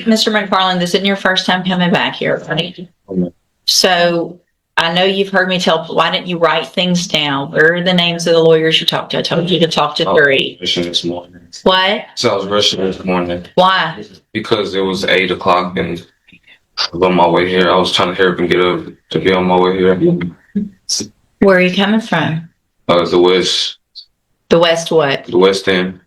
Mr. McFarland, this isn't your first time coming back here, right? So I know you've heard me tell, why didn't you write things down? Where are the names of the lawyers you talked to? I told you to talk to 3. This morning. What? So I was rushing this morning Why? because it was 8 o'clock and I was on my way here. I was trying to hurry up and get up to be on my way here. Where are you coming from? The west. The West what? The West End.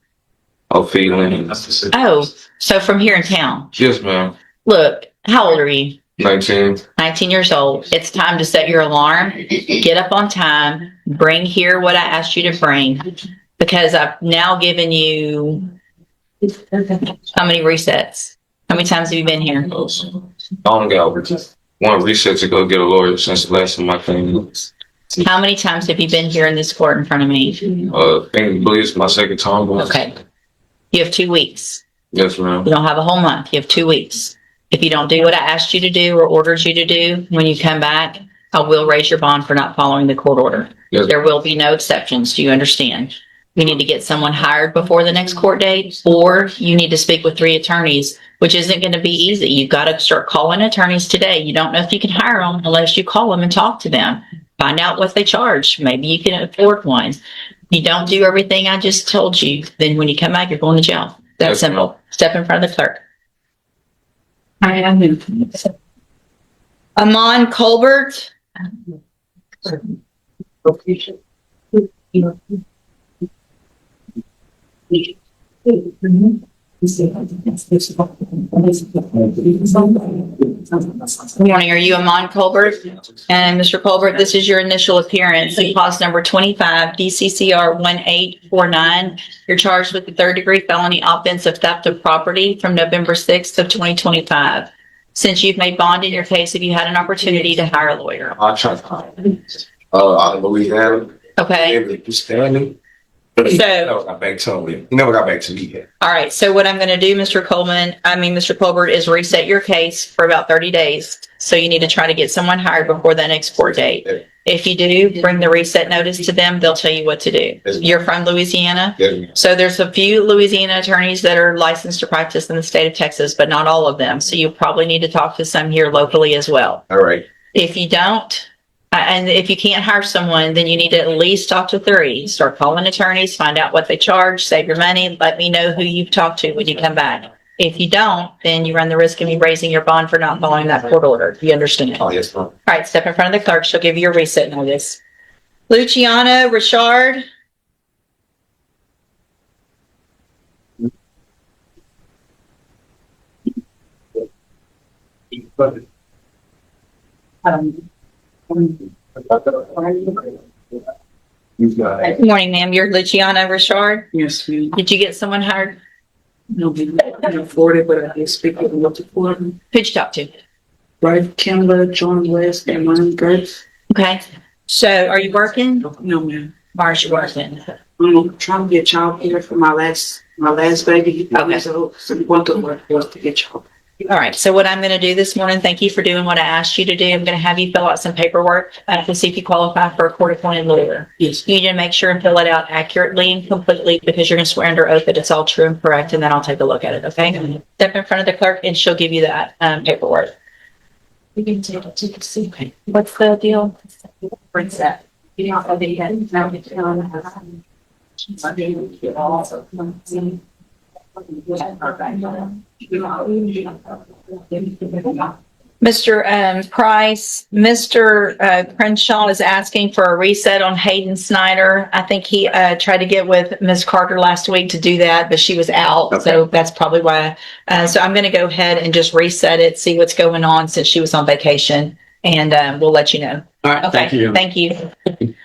Of feeling. Oh, so from here in town. Yes, ma'am. Look, how old are you? 19. 19 years old. It's time to set your alarm. Get up on time. Bring here what I asked you to bring. Because I've now given you how many resets? How many times have you been here? I only got one reset to go get a lawyer since the last time I came. How many times have you been here in this court in front of me? I believe it's my second time. Okay. You have 2 weeks. Yes, ma'am. You don't have a whole month. You have 2 weeks. If you don't do what I asked you to do or ordered you to do, when you come back, I will raise your bond for not following the court order. Yes. There will be no exceptions. Do you understand? You need to get someone hired before the next court date, or you need to speak with 3 attorneys, which isn't going to be easy. You've got to start calling attorneys today. You don't know if you can hire them unless you call them and talk to them. Find out what they charge. Maybe you can afford one. You don't do everything I just told you, then when you come back, you're going to jail. That's simple. Step in front of the clerk. I am. Amon Colbert. Good morning. Are you Amon Colbert? And Mr. Colbert, this is your initial appearance. Clause number 25, DCCR 1849. You're charged with the 3rd-degree felony offense of theft of property from November 6th of 2025. Since you've made bond in your case, have you had an opportunity to hire a lawyer? I tried to hire out of Louisiana. Okay. He never got back to me. He never got back to me yet. All right. So what I'm going to do, Mr. Colbert, is reset your case for about 30 days. So you need to try to get someone hired before that next court date. Yeah. If you do, bring the reset notice to them. They'll tell you what to do. Yes, You're from Louisiana? Yes, So there's a few Louisiana attorneys that are licensed to practice in the state of Texas, but not all of them. So you probably need to talk to some here locally as well. all right. If you don't, and if you can't hire someone, then you need to at least talk to 3. Start calling attorneys, find out what they charge, save your money. Let me know who you've talked to when you come back. If you don't, then you run the risk of me raising your bond for not following that court order. Do you understand? Oh, yes, ma'am. All right, step in front of the clerk. She'll give you your reset notice. Luciana Richard. Good morning, ma'am. You're Luciana Richard. Yes, ma'am. Did you get someone hired? No, ma'am. I can afford it, but I did speak with multiple of them. Who'd you talk to? Right, Kimber, John West, and Ryan Gertz. Okay. So are you working? No, ma'am. Or is you working? I'm trying to get child care for my last baby. Okay. So I'm going to work force to get child care. All right. So what I'm going to do this morning, thank you for doing what I asked you to do. I'm going to have you fill out some paperwork to see if you qualify for a court-appointed lawyer. Yes. You need to make sure and fill it out accurately and completely because you're going to swear under oath that it's all true and correct, and then I'll take a look at it, okay? Step in front of the clerk, and she'll give you that paperwork. You can take it to the seat. Okay. What's the deal? Brings that. You don't know that yet. Now we can Mr. Price, Mr. Crenshaw is asking for a reset on Hayden Snyder. I think he tried to get with Ms. Carter last week to do that, but she was out. Okay. So that's probably why. So I'm going to go ahead and just reset it, see what's going on since she was on vacation, and we'll let you know. All right. Okay. Thank you. Okay.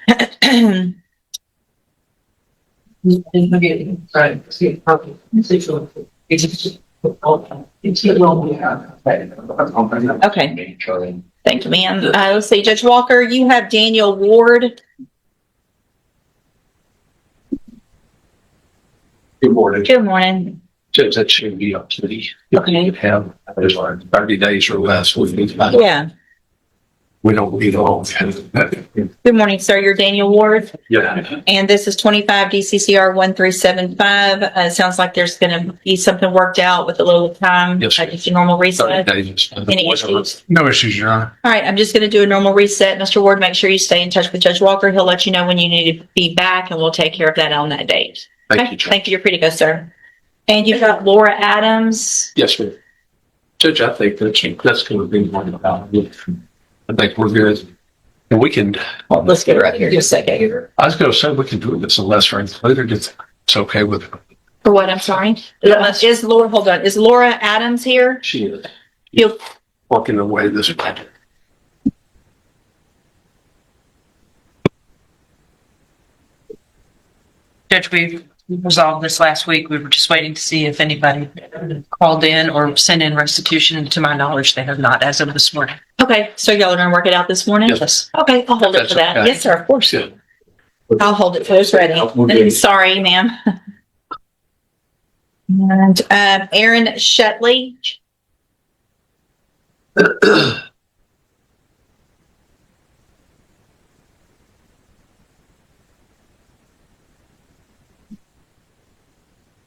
Thank you, ma'am. Let's see, Judge Walker, you have Daniel Ward. Good morning. Good morning. Judge, that should be up to the, Okay. you have 30 days or less with me. Yeah. we don't need all. Good morning, sir. You're Daniel Ward, Yeah. and this is 25 DCCR 1375. It sounds like there's going to be something worked out with a little time. Yes, sir. Just a normal 30 reset. days. Any issues? No issues, Your Honor. All right, I'm just going to do a normal reset. Mr. Ward, make sure you stay in touch with Judge Walker. He'll let you know when you need to be back, and we'll take care of that on that date. Thank Okay? you, Judge. Thank you. You're pretty good, sir. And you've got Laura Adams. Yes, sir. Judge, I think that's going to be one about it. I think we're good. And we can, Well, let's get her up here just a second. I was going to say we can do this a lesser included if it's okay with For what? I'm sorry. Is Laura, hold on. Is Laura Adams here? she is You'll, working away this way. Judge, we resolved this last week. We were just waiting to see if anybody called in or sent in restitution. And to my knowledge, they have not as of this morning. okay, so y'all are going to work it out this morning? Yes. Okay, I'll hold it That's for that. okay. Yes, sir, of course. Yeah. I'll hold it for it's ready. We're good. Sorry, ma'am. And Aaron Shetley.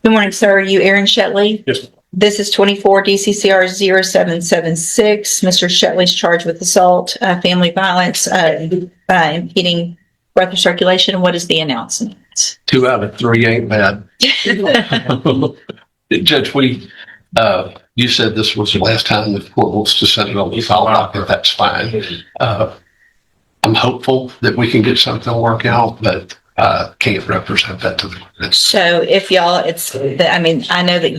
Good morning, sir. Are you Aaron Shetley? Yes, ma'am. This is 24 DCCR 0776. Mr. Shetley's charged with assault, family violence, impeding breath or circulation. What is the announcement? 2 out of 3 ain't bad. Judge, you said this was the last time the court wants to send it on the file docket. That's fine. I'm hopeful that we can get something worked out, but can't represent that to the court. So if y'all, I know that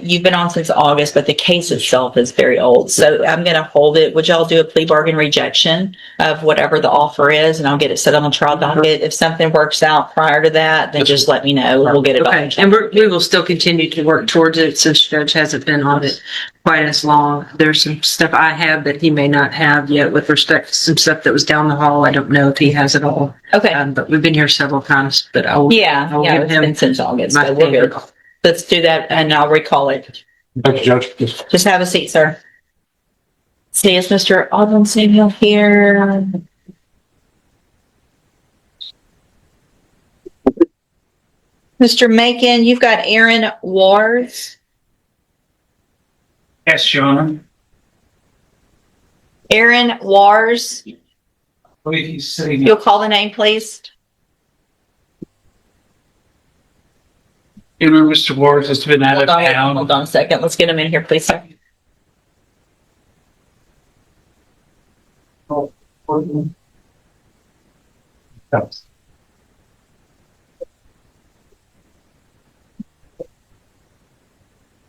you've been on since August, but the case itself is very old. So I'm going to hold it. Would y'all do a plea bargain rejection of whatever the offer is? And I'll get it set on the trial docket. If something works out prior to that, then just let me know. We'll get it Okay, back. and we will still continue to work towards it since Judge hasn't been on it quite as long. There's some stuff I have that he may not have yet with respect to some stuff that was down the hall. I don't know if he has it all. Okay. But we've been here several times, but I'll Yeah, give it's him been since August, my so we're good. standard. Let's do that and I'll recall it. Thank you, Judge. Just have a seat, sir. See, is Mr. Alden Samuel here? Mr. Macon, you've got Aaron Wars. Yes, Your Honor. Aaron Wars, I believe he's sitting. you'll call the name, please. You know, Mr. Ward has been out of town. Hold on a second. Let's get him in here, please, sir.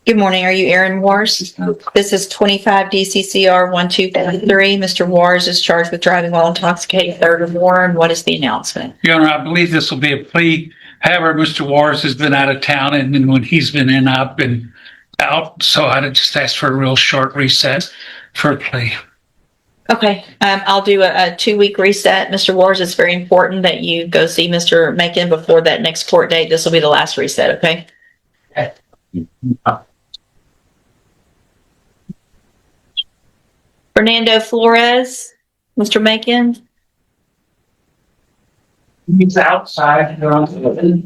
Good morning. Are you Aaron Wars? This is 25 DCCR 1243. Mr. Wars is charged with driving while intoxicated, third or more. And what is the announcement? Your Honor, I believe this will be a plea. However, Mr. Wars has been out of town, and then when he's been in, I've been out. So I'd just ask for a real short reset for a plea. Okay, I'll do a 2-week reset. Mr. Wars, it's very important that you go see Mr. Macon before that next court date. This will be the last reset, okay? Fernando Flores, Mr. Macon. He's outside. Your Honor.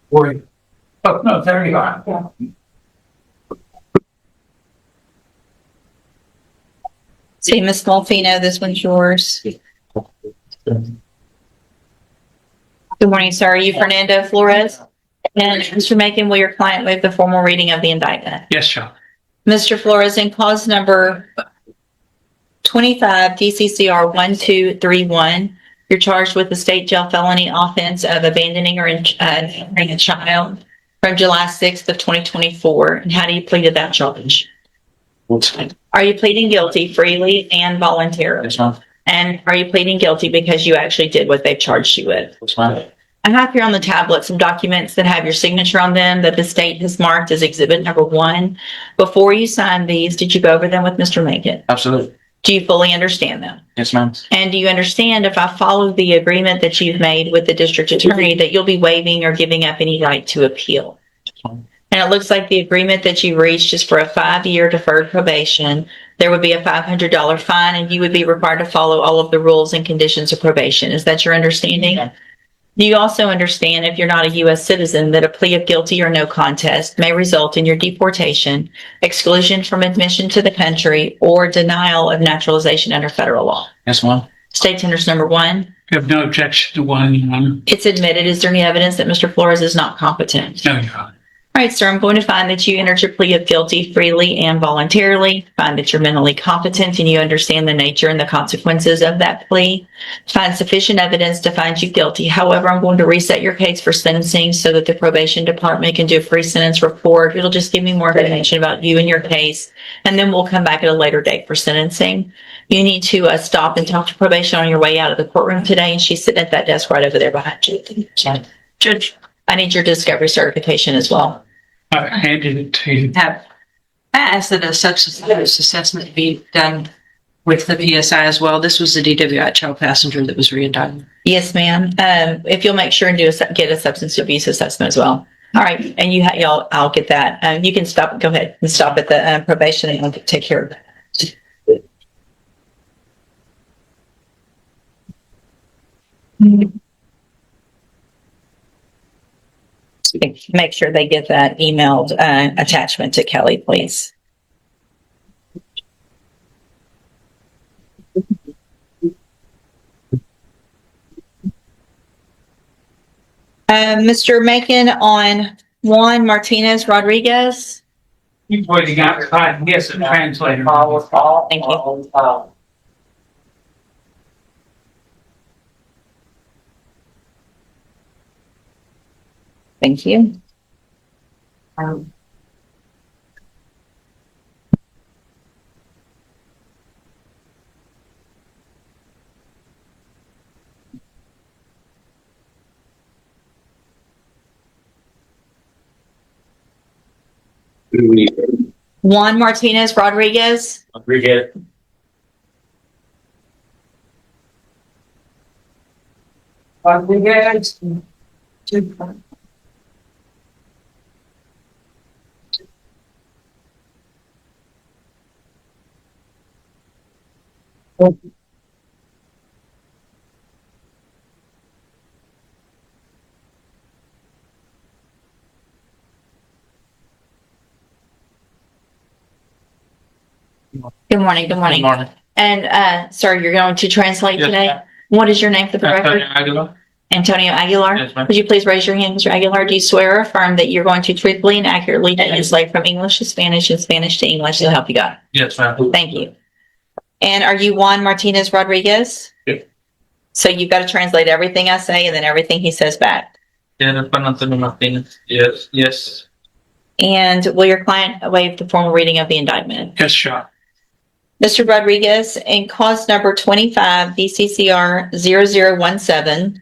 Worry. Oh, no, there you are. See, Miss Malfino, this one's yours. Good morning, sir. Are you Fernando Flores? And Mr. Macon, will your client waive the formal reading of the indictment? Yes, Your Honor. Mr. Flores, in clause number 25 DCCR 1231, you're charged with the state jail felony offense of abandoning or injuring a child from July 6th of 2024. And how do you plead to that charge? Are you pleading guilty freely and voluntarily? Yes, ma'am. And are you pleading guilty because you actually did what they charged you with? Yes, ma'am. I have here on the tablet some documents that have your signature on them that the state has marked as exhibit number 1. Before you sign these, did you go over them with Mr. Macon? Absolutely. Do you fully understand them? Yes, ma'am. And do you understand if I follow the agreement that you've made with the district attorney that you'll be waiving or giving up any right to appeal? And it looks like the agreement that you reached is for a 5-year deferred probation. There would be a $500 fine and you would be required to follow all of the rules and conditions of probation. Is that your understanding? Do you also understand, if you're not a U.S. citizen, that a plea of guilty or no contest may result in your deportation, exclusion from admission to the country, or denial of naturalization under federal law? Yes, ma'am. State tenders number 1. You have no objection to one, Your Honor? It's admitted. Is there any evidence that Mr. Flores is not competent? No, Your Honor. All right, sir, I'm going to find that you entered your plea of guilty freely and voluntarily, find that you're mentally competent and you understand the nature and the consequences of that plea, find sufficient evidence to find you guilty. However, I'm going to reset your case for sentencing so that the probation department can do a pre-sentence report. It'll just give me more information about you and your case, and then we'll come back at a later date for sentencing. You need to stop and talk to probation on your way out of the courtroom today, and she's sitting at that desk right over there behind you. Judge, I need your discovery certification as well. I handed it to you. I asked that a substance abuse assessment be done with the PSI as well. This was the DWI child passenger that was re-indicted. Yes, ma'am. If you'll make sure and get a substance abuse assessment as well. All right, and y'all, I'll get that. You can stop. Go ahead and stop at the probation, and I'll take care of that. Make sure they get that emailed attachment to Kelly, please. Mr. Macon, on Juan Martinez Rodriguez. You've already got it. Yes, a translator. Thank you. Thank you. Juan Martinez Rodriguez. Good morning. Good morning. And sir, you're going to translate Yes, today? ma'am. What is your name for the record? Antonio Aguilar? Yes, ma'am. Would you please raise your hand, Mr. Aguilar? Do you swear or affirm that you're going to truthfully and accurately translate from English to Spanish and Spanish to English to help you God? Yes, ma'am. Thank you. And are you Juan Martinez Rodriguez? Yes. So you've got to translate everything I say and then everything he says back. Yes, yes. And will your client waive the formal reading of the indictment? Yes, Your Honor. Mr. Rodriguez, in cause number 25 DCCR 0017,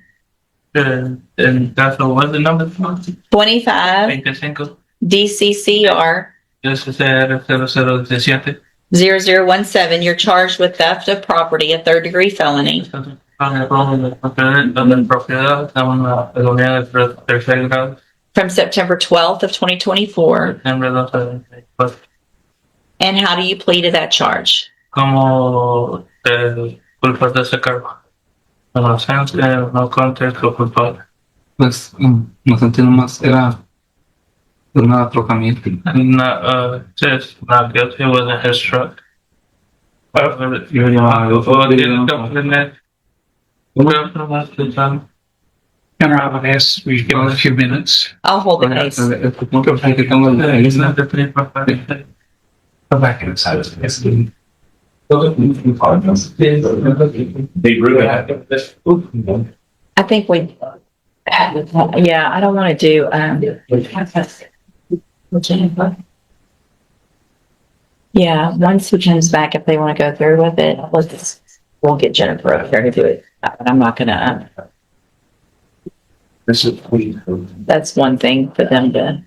And that's what the number? 25 25. DCCR Yes, es el 0017. 0017, you're charged with theft of property, a third-degree felony, Con el robo de propiedad, estamos en la felonía de tercer grado, from September 12th of 2024. septiembre 12 de 2024. And how do you plead to that charge? Como culpas de ese cargo. Inocencia, no contest o culpable. Pues nos sentimos más, era una trocamiento. Just not guilty, it wasn't his truck. Yo llamaba, Your Honor, I would ask we give him a few minutes. I'll hold the case. este punto es que tengo el Go back inside. I think we, yeah, I don't want to do, yeah, once he comes back, if they want to go through with it, we'll get Jennifer up there to do it. But I'm not gonna, that's one thing for them to.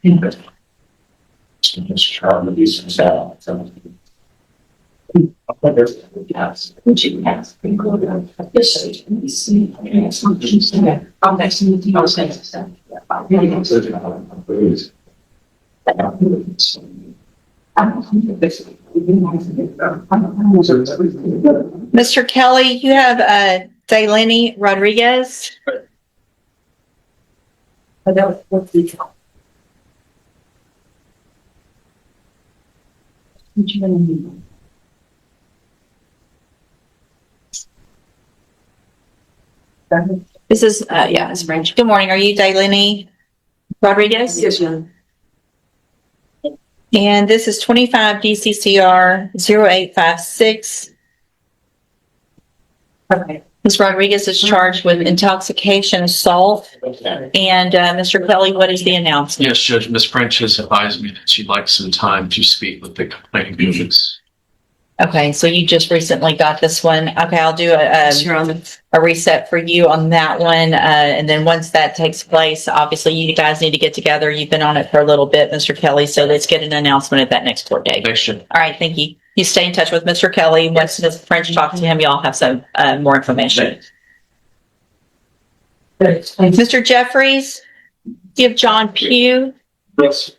Mr. Kelly, you have Delaney Rodriguez. This is, yeah, it's French. Good morning. Are you Delaney Rodriguez? Yes, ma'am. And this is 25 DCCR 0856. Okay. Ms. Rodriguez is charged with intoxication assault. And Mr. Kelly, what is the announcement? Yes, Judge, Ms. French has advised me that she'd like some time to speak with the complaining witness. Okay, so you just recently got this one. Okay, I'll do Your Honor. a reset for you on that one. And then once that takes place, obviously you guys need to get together. You've been on it for a little bit, Mr. Kelly, so let's get an announcement at that next court date. Thanks, Judge. All right, thank you. You stay in touch with Mr. Kelly. Once Ms. French talks to him, y'all have some more information. Mr. Jeffries, do you have John Pugh? Yes.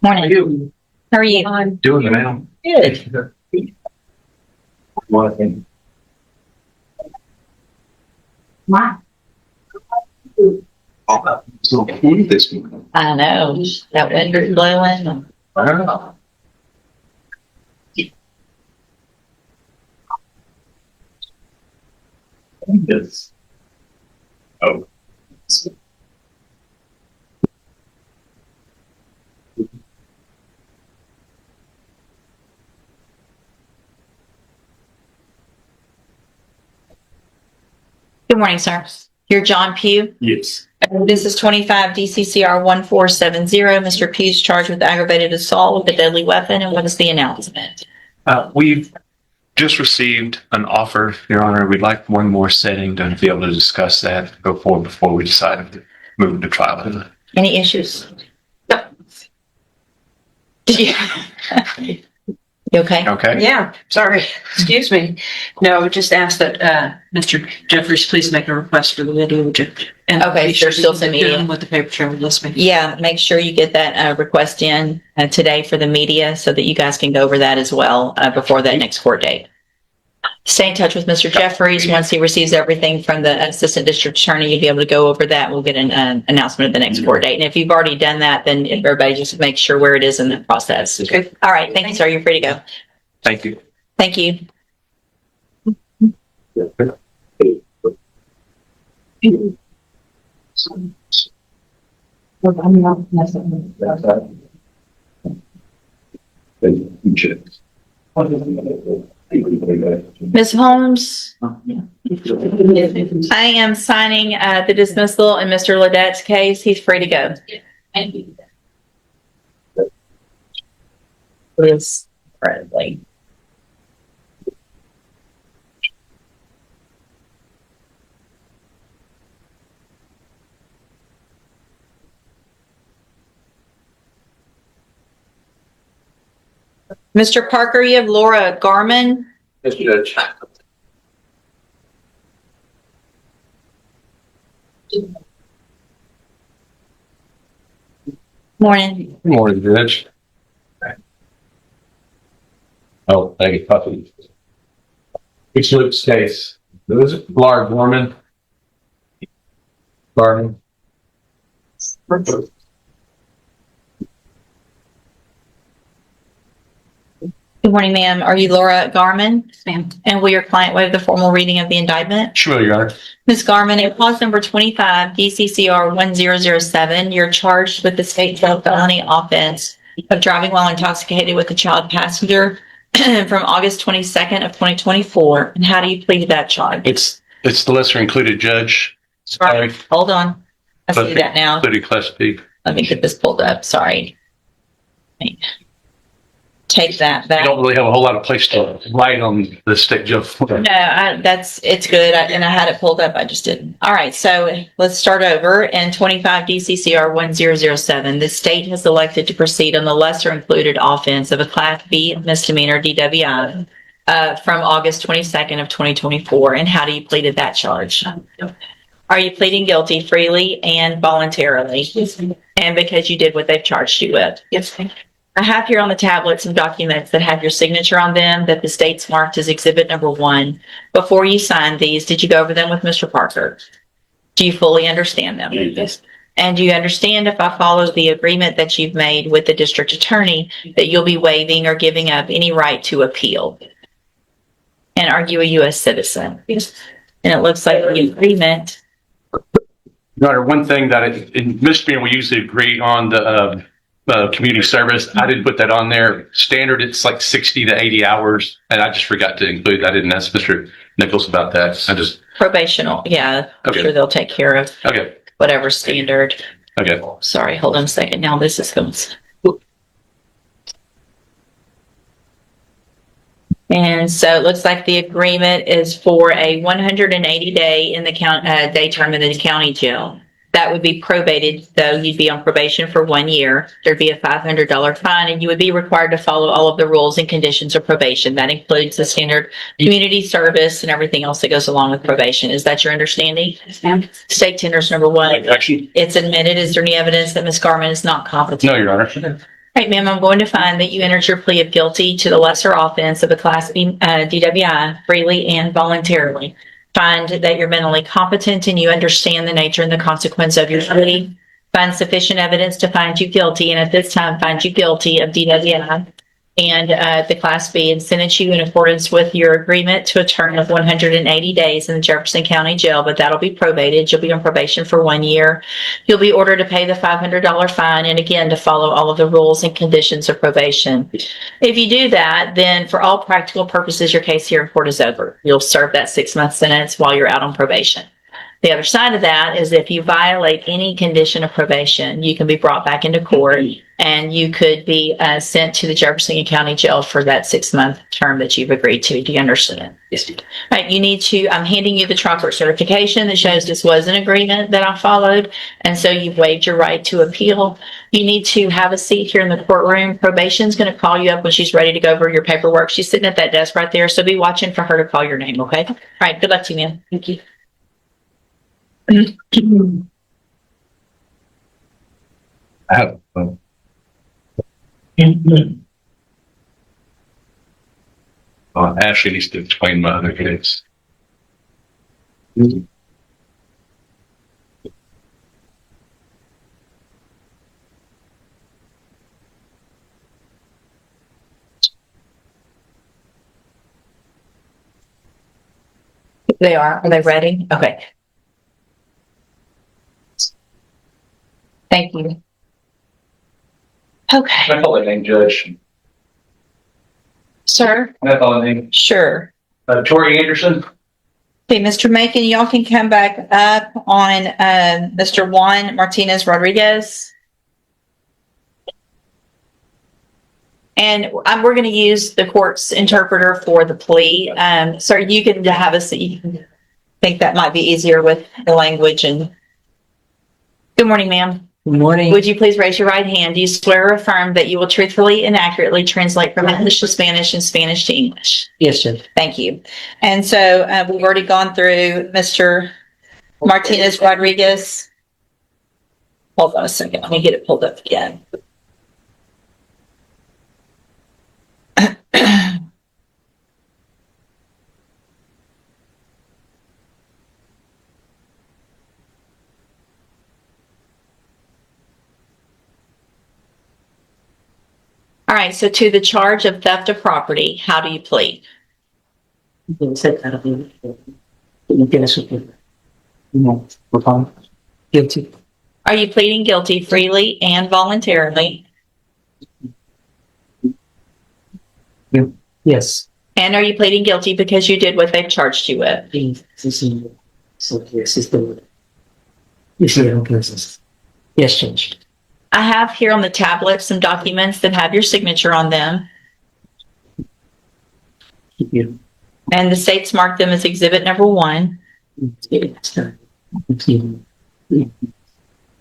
Morning. How are you? Doing it now. Good. So who this one? I know. That wind is blowing. Yes. Oh. Good morning, sir. You're John Pugh. Yes. This is 25 DCCR 1470. Mr. Pugh's charged with aggravated assault with a deadly weapon. And what is the announcement? We've just received an offer, Your Honor. We'd like one more setting to be able to discuss that, go forward before we decide to move to trial. Any issues? No. Did you? You okay? Okay? Yeah, sorry. Excuse me. No, I would just ask that Mr. Jeffries please make a request for the video, Judge. And Okay, be sure there's still to some get media. him with the paper trail this week. Yeah, make sure you get that request in today for the media so that you guys can go over that as well before that next court date. Stay in touch with Mr. Jeffries. Once he receives everything from the assistant district attorney, you'll be able to go over that. We'll get an announcement at the next court date. And if you've already done that, then everybody just make sure where it is in the process. Okay. All right. Thank you, sir. You're free to go. Thank you. Thank you. Ms. Holmes, I am signing the dismissal in Mr. Ledette's case. He's free to go. Thank you. It's incredibly. Mr. Parker, you have Laura Garman. Yes, Judge. Morning. Good morning, Judge. Oh, thank you, Puffy. It's Luke's case. This is Laura Gorman. Garman. Good morning, ma'am. Are you Laura Garman? Yes, ma'am. And will your client waive the formal reading of the indictment? Sure, Your Honor. Ms. Garman, in clause number 25, DCCR 1007, you're charged with the state jail felony offense of driving while intoxicated with a child passenger from August 22nd of 2024. And how do you plead that charge? It's the lesser included, Judge. Sorry. Hold on. I see that now. Included class B. Let me get this pulled up. Sorry. take that You back. don't really have a whole lot of place to write on the state jail. No, it's good. And I had it pulled up. I just didn't. All right. So let's start over. In 25 DCCR 1007, the state has elected to proceed on the lesser included offense of a Class B misdemeanor DWI from August 22nd of 2024. And how do you plead that charge? Are you pleading guilty freely and voluntarily? And because you did what they've charged you with? Yes. I have here on the tablet some documents that have your signature on them that the state's marked as exhibit number 1. Before you signed these, did you go over them with Mr. Parker? Do you fully understand them? Yes. And do you understand, if I follow the agreement that you've made with the district attorney, that you'll be waiving or giving up any right to appeal? And are you a U.S. citizen? Yes. And it looks like the agreement. Your Honor, one thing that in misdemeanor, we usually agree on the community service. I didn't put that on there. Standard, it's like 60 to 80 hours, and I just forgot to include. I didn't ask Mr. Nichols about that. Probational, yeah. I'm Okay. sure they'll take care of Okay. whatever standard. Okay. Sorry, hold on a second. Now this is going. And so it looks like the agreement is for a 180 day in the day term in the county jail. That would be probated, though. You'd be on probation for 1 year. There'd be a $500 fine, and you would be required to follow all of the rules and conditions of probation. That includes the standard community service and everything else that goes along with probation. Is that your understanding? Yes, ma'am. State tenders number 1. Actually, It's admitted. Is there any evidence that Ms. Garman is not competent? no, Your Honor. All right, ma'am, I'm going to find that you entered your plea of guilty to the lesser offense of a Class B DWI freely and voluntarily. Find that you're mentally competent and you understand the nature and the consequence of your plea. Find sufficient evidence to find you guilty, and at this time find you guilty of DWI and the Class B, and sentence you in accordance with your agreement to a term of 180 days in the Jefferson County Jail, but that'll be probated. You'll be on probation for 1 year. You'll be ordered to pay the $500 fine, and again, to follow all of the rules and conditions of probation. If you do that, then for all practical purposes, your case here in court is over. You'll serve that 6-month sentence while you're out on probation. The other side of that is if you violate any condition of probation, you can be brought back into court and you could be sent to the Jefferson County Jail for that 6-month term that you've agreed to. Do you understand? Yes. Right. You need to, I'm handing you the trial court certification that shows this was an agreement that I followed. And so you've waived your right to appeal. You need to have a seat here in the courtroom. Probation's going to call you up when she's ready to go over your paperwork. She's sitting at that desk right there. So be watching for her to call your name. Okay. All right. Good luck to you, ma'am. Thank you. I have. Ashley needs to explain my other case. They are. Are they ready? Okay. Thank you. Okay, Can I call a name, Judge? sir. Can I call a name? Sure. Tori Anderson? Okay, Mr. Macon, y'all can come back up on Mr. Juan Martinez Rodriguez. And we're going to use the court's interpreter for the plea. Sir, you can have a seat. I think that might be easier with the language. And good morning, ma'am. Good morning. Would you please raise your right hand? Do you swear or affirm that you will truthfully and accurately translate from English to Spanish and Spanish to English? Yes, sir. Thank you. And so we've already gone through Mr. Martinez Rodriguez. Hold on a second. Let me get it pulled up again. All right, so to the charge of theft of property, how do you plead? Guilty. Are you pleading guilty freely and voluntarily? Yes. And are you pleading guilty because you did what they've charged you with? Yes, Judge. I have here on the tablet some documents that have your signature on them. And the state's marked them as exhibit number 1.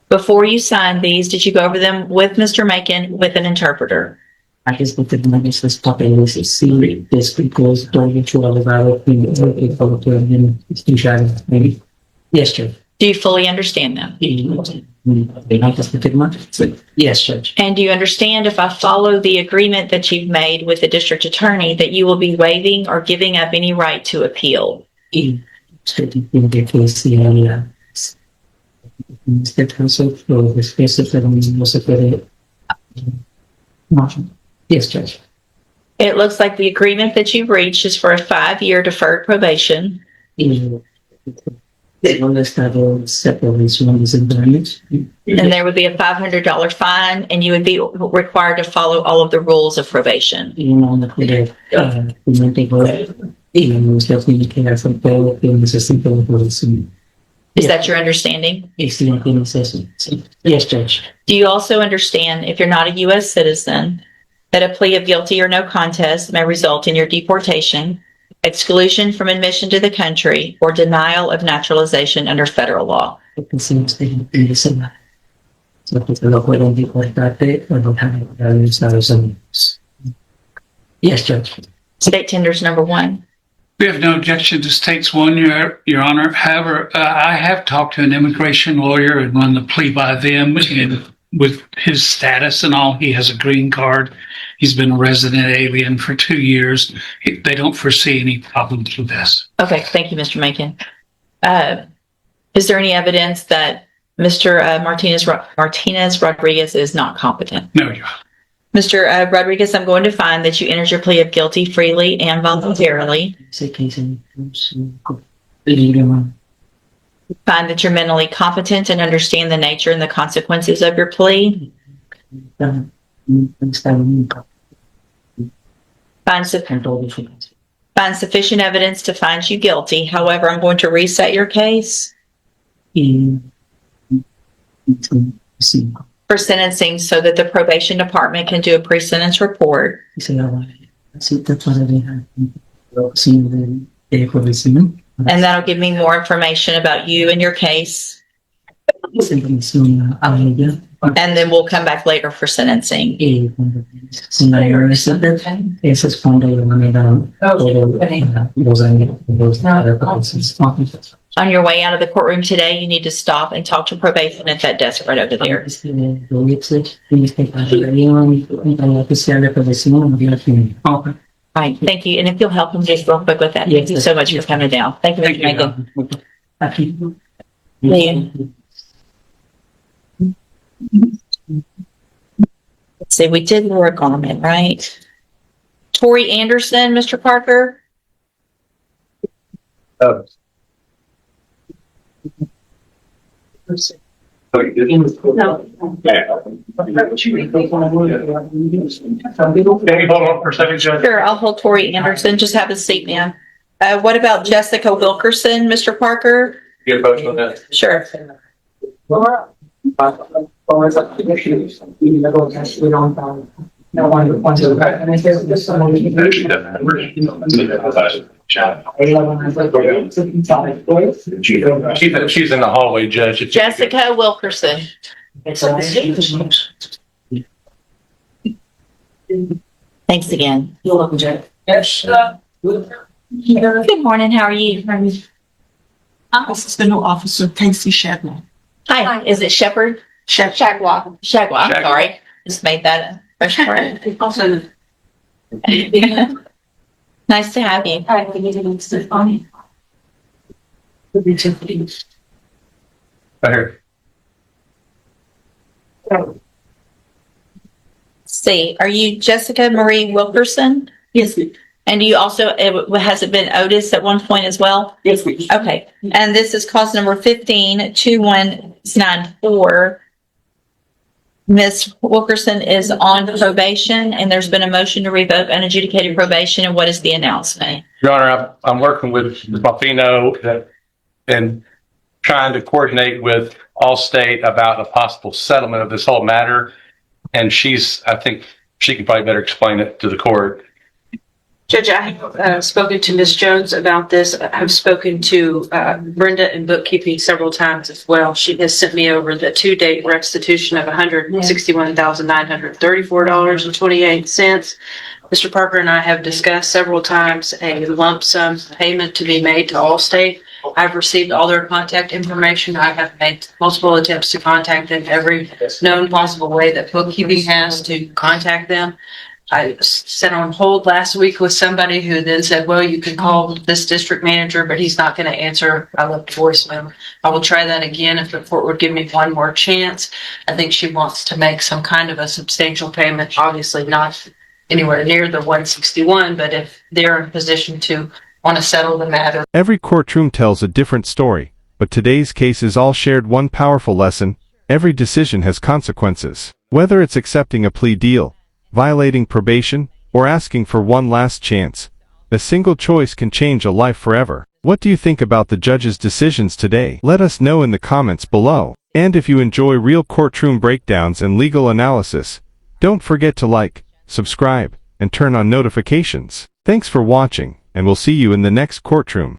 Before you signed these, did you go over them with Mr. Macon with an interpreter? I just looked at the numbers, this topic is a series, this because don't to elevado, maybe. Yes, Judge. Do you fully understand them? I just looked at my, yes, Judge. And do you understand if I follow the agreement that you've made with the district attorney that you will be waiving or giving up any right to appeal? In the case, Mr. Counsel, for the space of the was a very motion. Yes, Judge. It looks like the agreement that you've reached is for a 5-year deferred probation. The one estado separation is in damage. And there would be a $500 fine, and you would be required to follow all of the rules of probation. On the clear, usted tiene que hacer todo lo que necesita la población. Is that your understanding? Y si no tienes eso, sí. Yes, Judge. Do you also understand, if you're not a U.S. citizen, that a plea of guilty or no contest may result in your deportation, exclusion from admission to the country, or denial of naturalization under federal law? Porque si usted no tiene eso, so que te lo pueden deportarte o no dejar en Estados Unidos. Yes, Judge. State tenders number 1. We have no objection to states 1, Your Honor. However, I have talked to an immigration lawyer and run the plea by them, and with his status and all, he has a green card. He's been a resident alien for 2 years. They don't foresee any problems with this. Okay, thank you, Mr. Macon. Is there any evidence that Mr. Martinez Rodriguez is not competent? No, Your Honor. Mr. Rodriguez, I'm going to find that you entered your plea of guilty freely and voluntarily. Sé que se Find that you're mentally competent and understand the nature and the consequences of your plea. Find sufficient evidence to find you guilty. However, I'm going to reset your case for sentencing so that the probation department can do a pre-sentence report. And that'll give me more information about you and your case. And then we'll come back later for sentencing. On your way out of the courtroom today, you need to stop and talk to probation at that desk right over there. Right, thank you. And if you'll help him just real quick with that, thank you so much for coming down. Thank you, Mr. Macon. Let's see, we did work on it, right? Tori Anderson, Mr. Parker? Can you hold on for a second, Judge? Sure, I'll hold Tori Anderson. Just have a seat, ma'am. What about Jessica Wilkerson, Mr. Parker? Get a motion on that. Sure. She's in the hallway, Judge. Jessica Wilkerson. Thanks again. You're welcome, Judge. Good morning. How are you? I'm Assistant Officer Casey Shadman. Hi. Is it Shepherd? Shagwa. Shagwa. I'm sorry. Just made that fresh word. Also, Nice to have you. I think it's funny. Right here. See, are you Jessica Marie Wilkerson? Yes, ma'am. And you also, has it been Otis at one point as well? Yes, ma'am. Okay. And this is cause number 15-2194. Ms. Wilkerson is on probation, and there's been a motion to revoke unadjudicated probation. And what is the announcement? Your Honor, I'm working with Buffino and trying to coordinate with Allstate about a possible settlement of this whole matter. And I think she can probably better explain it to the court. Judge, I have spoken to Ms. Jones about this. I've spoken to Brenda in bookkeeping several times as well. She has sent me over the to-date restitution of $161,934.28. Mr. Parker and I have discussed several times a lump sum payment to be made to Allstate. I've received all their contact information. I have made multiple attempts to contact them every known possible way that bookkeeping has to contact them. I sat on hold last week with somebody who then said, well, you can call this district manager, but he's not going to answer. I left a voicemail. I will try that again if the court would give me one more chance. I think she wants to make some kind of a substantial payment, obviously not anywhere near the 161, but if they're in a position to want to settle the matter. Every courtroom tells a different story, but today's cases all shared one powerful lesson: every decision has consequences. Whether it's accepting a plea deal, violating probation, or asking for one last chance, a single choice can change a life forever. What do you think about the judge's decisions today? Let us know in the comments below. And if you enjoy real courtroom breakdowns and legal analysis, don't forget to like, subscribe, and turn on notifications. Thanks for watching, and we'll see you in the next courtroom.